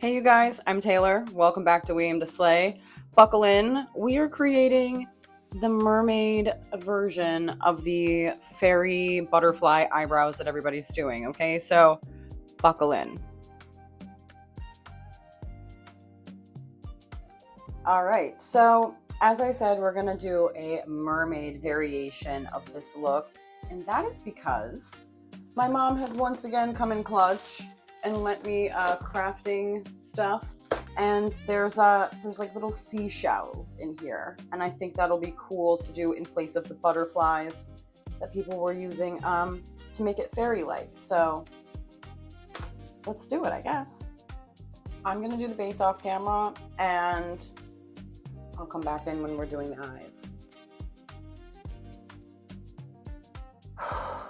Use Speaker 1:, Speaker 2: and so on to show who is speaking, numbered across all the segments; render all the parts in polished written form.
Speaker 1: Hey you guys, I'm Taylor. Welcome back to We Aim to Slay. Buckle in. We are creating the mermaid version of the fairy butterfly eyebrows that everybody's doing, okay? So buckle in. All right, so as I said, we're gonna do a mermaid variation of this look, and that is because my mom has once again come in clutch and lent me crafting stuff, and there's like little seashells in here, and I think that'll be cool to do in place of the butterflies that people were using to make it fairy-like. So let's do it, I guess. I'm gonna do the base off camera, and I'll come back in when we're doing the eyes.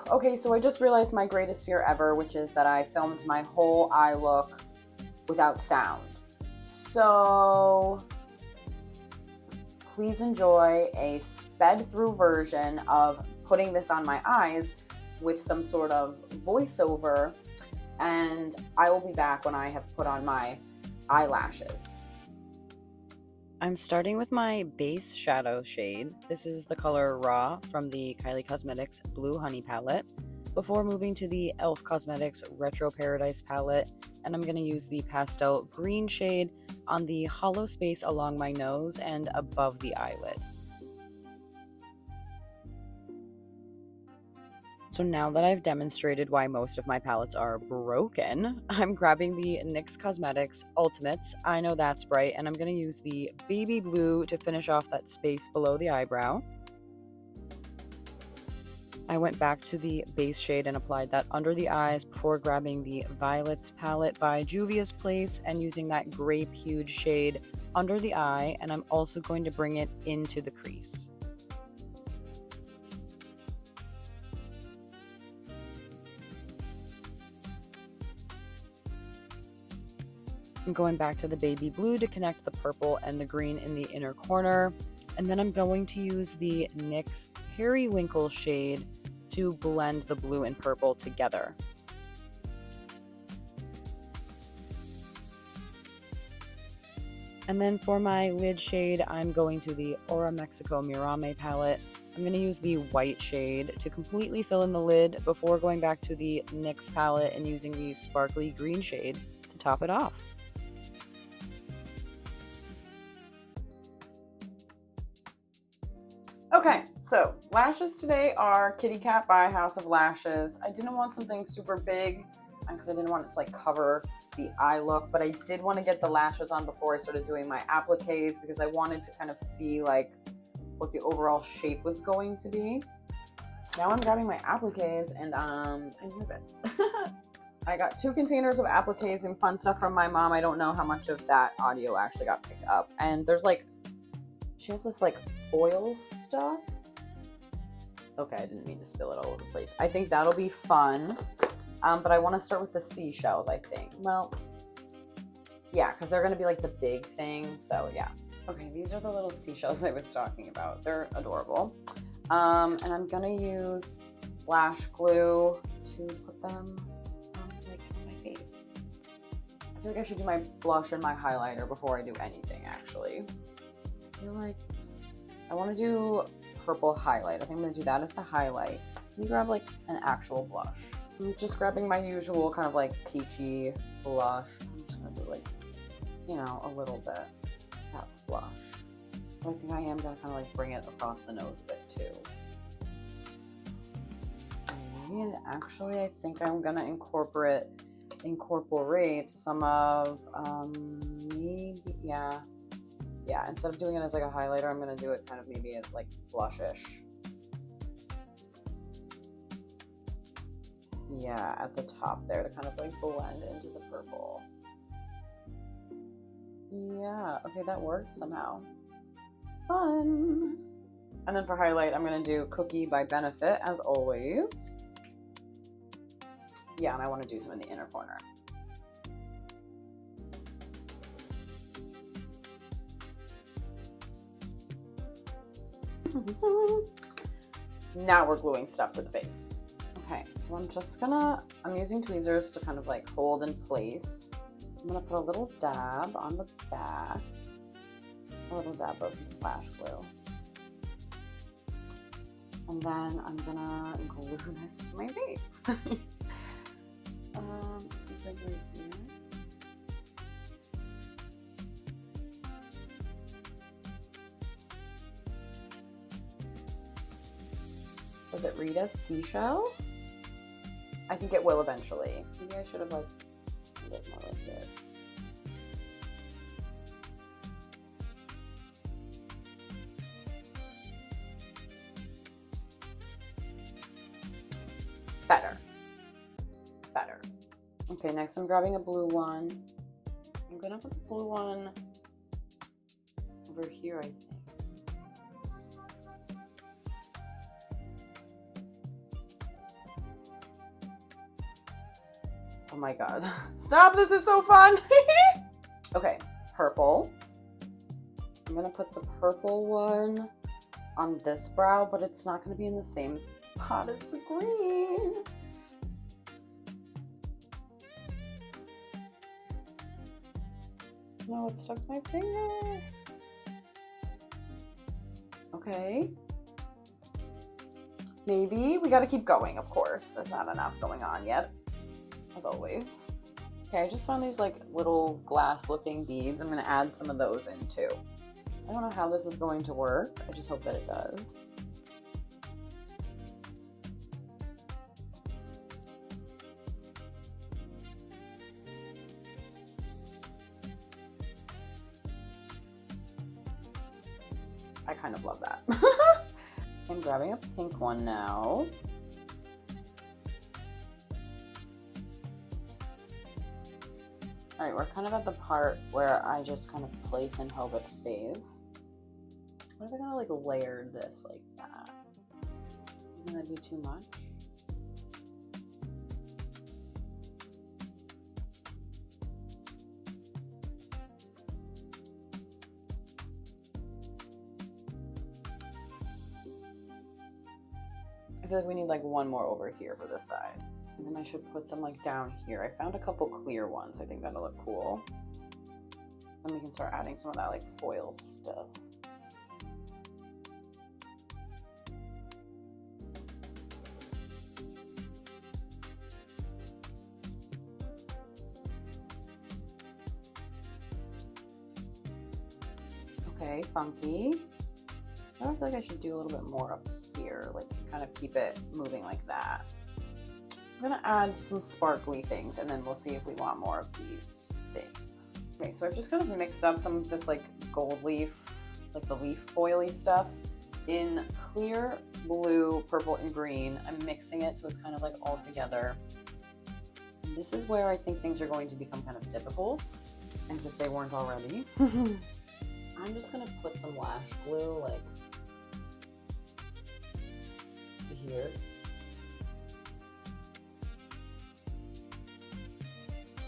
Speaker 1: Okay, so I just realized my greatest fear ever, which is that I filmed my whole eye look without sound. So please enjoy a sped through version of putting this on my eyes with some sort of voiceover, and I will be back when I have put on my eyelashes. I'm starting with my base shadow shade. This is the color Raw from the Kylie Cosmetics Blue Honey palette, before moving to the e.l.f. Cosmetics Retro Paradise palette, and I'm going to use the pastel green shade on the hollow space along my nose and above the eyelid. So now that I've demonstrated why most of my palettes are broken, I'm grabbing the NYX Cosmetics Ultimates, I Know That's Bright, and I'm going to use the baby blue to finish off that space below the eyebrow. I went back to the base shade and applied that under the eyes before grabbing the Violets palette by Juvia's Place and using that grape hued shade under the eye, and I'm also going to bring it into the crease. I'm going back to the baby blue to connect the purple and the green in the inner corner, and then I'm going to use the NYX Periwinkle shade to blend the blue and purple together. And then for my lid shade, I'm going to the Aura Mexico Mirame palette. I'm going to use the white shade to completely fill in the lid before going back to the NYX palette and using the sparkly green shade to top it off. Okay, so lashes today are Kitty Cat by House of Lashes. I didn't want something super big because I didn't want it to like cover the eye look, but I did want to get the lashes on before I started doing my appliques because I wanted to kind of see like what the overall shape was going to be. Now I'm grabbing my appliques and I'm nervous. I got 2 containers of appliques and fun stuff from my mom. I don't know how much of that audio actually got picked up. And there's like, she has this like foil stuff. Okay, I didn't mean to spill it all over the place. I think that'll be fun. But I want to start with the seashells, I think. Well, yeah, because they're going to be like the big thing. So yeah. Okay, these are the little seashells I was talking about. They're adorable. And I'm going to use lash glue to put them like on my face. I feel like I should do my blush and my highlighter before I do anything, actually. I feel like I want to do purple highlight. I think I'm going to do that as the highlight. Let me grab like an actual blush. I'm just grabbing my usual kind of like peachy blush. I'm just going to do like, you know, a little bit. That flush. But I think I am going to kind of like bring it across the nose a bit too. And actually I think I'm going to incorporate some of, maybe, yeah, instead of doing it as like a highlighter, I'm going to do it kind of maybe as like blushish. Yeah, at the top there to kind of like blend into the purple. Yeah, okay, that worked somehow. Fun! And then for highlight, I'm going to do Cookie by Benefit, as always. Yeah, and I want to do some in the inner corner. Now we're gluing stuff to the face. Okay, so I'm using tweezers to kind of like hold in place I'm gonna put a little dab on the back, a little dab of lash glue. And then I'm gonna glue this to my face. It's like right here. Does it read as seashell? I think it will eventually. Maybe I should have like made it more like this. Better. Better. Okay, next I'm grabbing a blue one. I'm gonna put the blue one over here, I think. Oh my god. Stop, this is so fun! Okay, purple. I'm gonna put the purple one on this brow, but it's not gonna be in the same spot as the green. No, it stuck to my finger. Okay. Maybe. We gotta keep going, of course. There's not enough going on yet. As always. Okay, I just found these like little glass looking beads. I'm gonna add some of those in too. I don't know how this is going to work. I just hope that it does. I kind of love that. I'm grabbing a pink one now. All right, we're kind of at the part where I just kind of place and hope it stays. What if I kind of like layered this like that? You think that'd be too much? I feel like we need like one more over here for this side. And then I should put some like down here. I found a couple clear ones. I think that'll look cool. Then we can start adding some of that like foil stuff. Okay, funky. I don't feel like I should do a little bit more up here, like kind of keep it moving like that. I'm gonna add some sparkly things and then we'll see if we want more of these things. Okay, so I've just kind of mixed up some of this like gold leaf, like the leaf foily stuff in clear, blue, purple, and green. I'm mixing it so it's kind of like all together. And this is where I think things are going to become kind of difficult, as if they weren't already. I'm just gonna put some lash glue like here.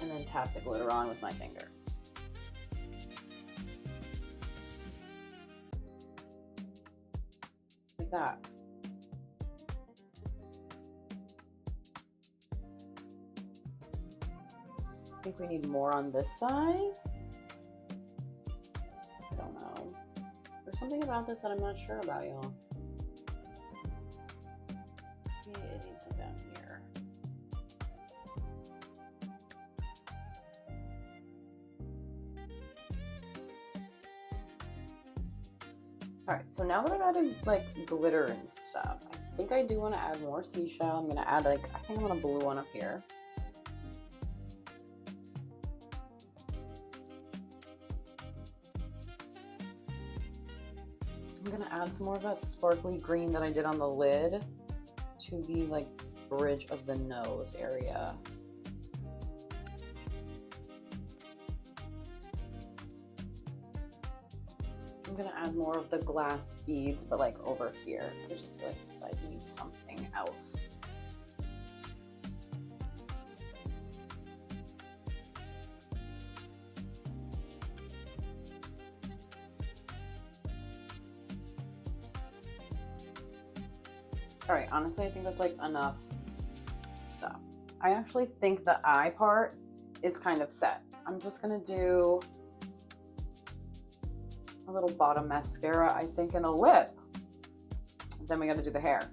Speaker 1: And then tap the glitter on with my finger. Like that. I think we need more on this side. I don't know. There's something about this that I'm not sure about, y'all. Maybe it needs it down here. All right, so now that I've added like glitter and stuff, I think I do want to add more seashell. I'm gonna add like, I think I'm gonna blue one up here. I'm gonna add some more of that sparkly green that I did on the lid to the like bridge of the nose area. I'm gonna add more of the glass beads, but like over here, because I just feel like this side needs something else. All right, honestly, I think that's like enough stuff. I actually think the eye part is kind of set. I'm just gonna do a little bottom mascara, I think, and a lip. Then we gotta do the hair.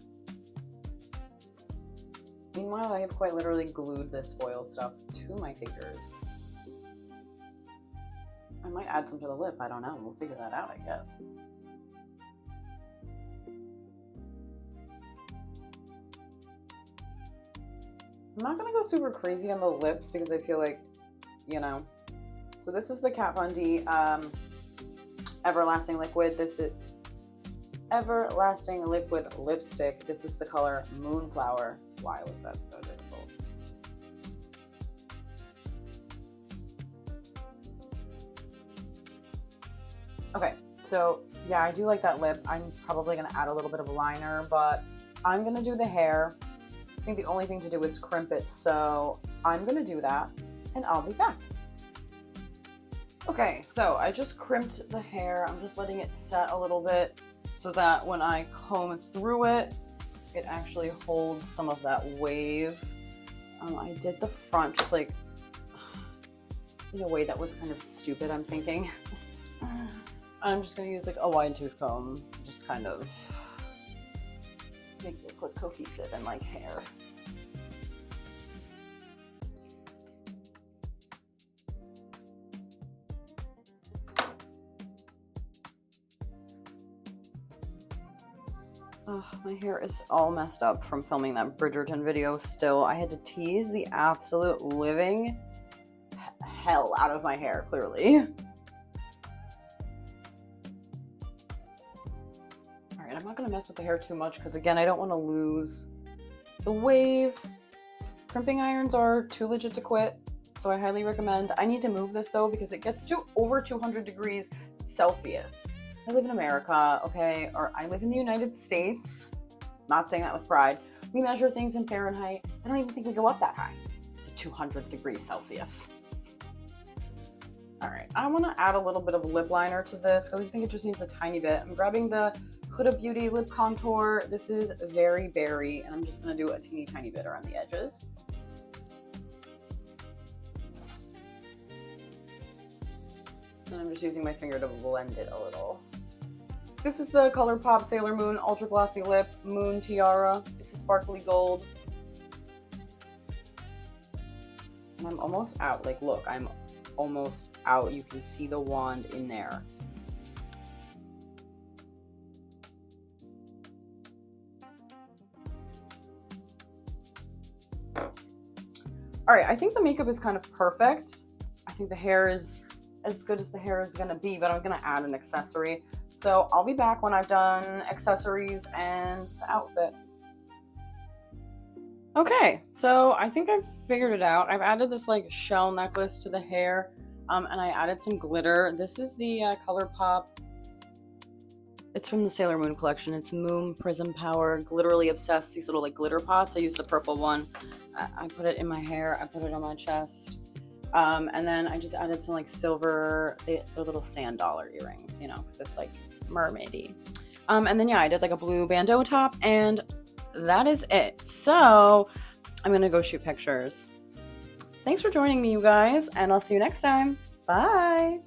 Speaker 1: Meanwhile, I have quite literally glued this foil stuff to my fingers. I might add some to the lip, I don't know. We'll figure that out, I guess. I'm not gonna go super crazy on the lips because I feel like, you know. So this is the Kat Von D Everlasting Liquid. This is Everlasting Liquid Lipstick. This is the color Moonflower. Why was that so difficult? Okay, so yeah, I do like that lip. I'm probably gonna add a little bit of liner, but I'm gonna do the hair. I think the only thing to do is crimp it, so I'm gonna do that, and I'll be back. Okay, so I just crimped the hair. I'm just letting it set a little bit so that when I comb through it, it actually holds some of that wave. I did the front just like in a way that was kind of stupid, I'm thinking. I'm just gonna use like a wide tooth comb, just kind of make this look cohesive and like hair. Oh, my hair is all messed up from filming that Bridgerton video still. I had to tease the absolute living hell out of my hair, clearly. Alright, I'm not going to mess with the hair too much because, again, I don't want to lose the wave. Crimping irons are too legit to quit, so I highly recommend. I need to move this, though, because it gets to over 200 degrees Celsius. I live in America, okay, or I live in the United States. Not saying that with pride. We measure things in Fahrenheit. I don't even think we go up that high to 200 degrees Celsius. All right, I want to add a little bit of lip liner to this because I think it just needs a tiny bit. I'm grabbing the Huda Beauty lip contour. This is Very Berry, and I'm just going to do a teeny tiny bit around the edges. And I'm just using my finger to blend it a little. This is the ColourPop Sailor Moon Ultra Glossy Lip Moon Tiara. It's a sparkly gold. And I'm almost out. Like, look, I'm almost out. You can see the wand in there. All right, I think the makeup is kind of perfect. I think the hair is as good as the hair is gonna be, but I'm gonna add an accessory. So I'll be back when I've done accessories and the outfit. Okay, so I think I've figured it out. I've added this like shell necklace to the hair, and I added some glitter. This is the ColourPop. It's from the Sailor Moon collection. It's Moon Prism Power Glitterally Obsessed. These little like glitter pots. I used the purple one. I put it in my hair. I put it on my chest. And then I just added some like silver, they're little sand dollar earrings, you know, because it's like mermaidy. And then yeah, I did like a blue bandeau top, and that is it. So I'm gonna go shoot pictures. Thanks for joining me, you guys, and I'll see you next time. Bye.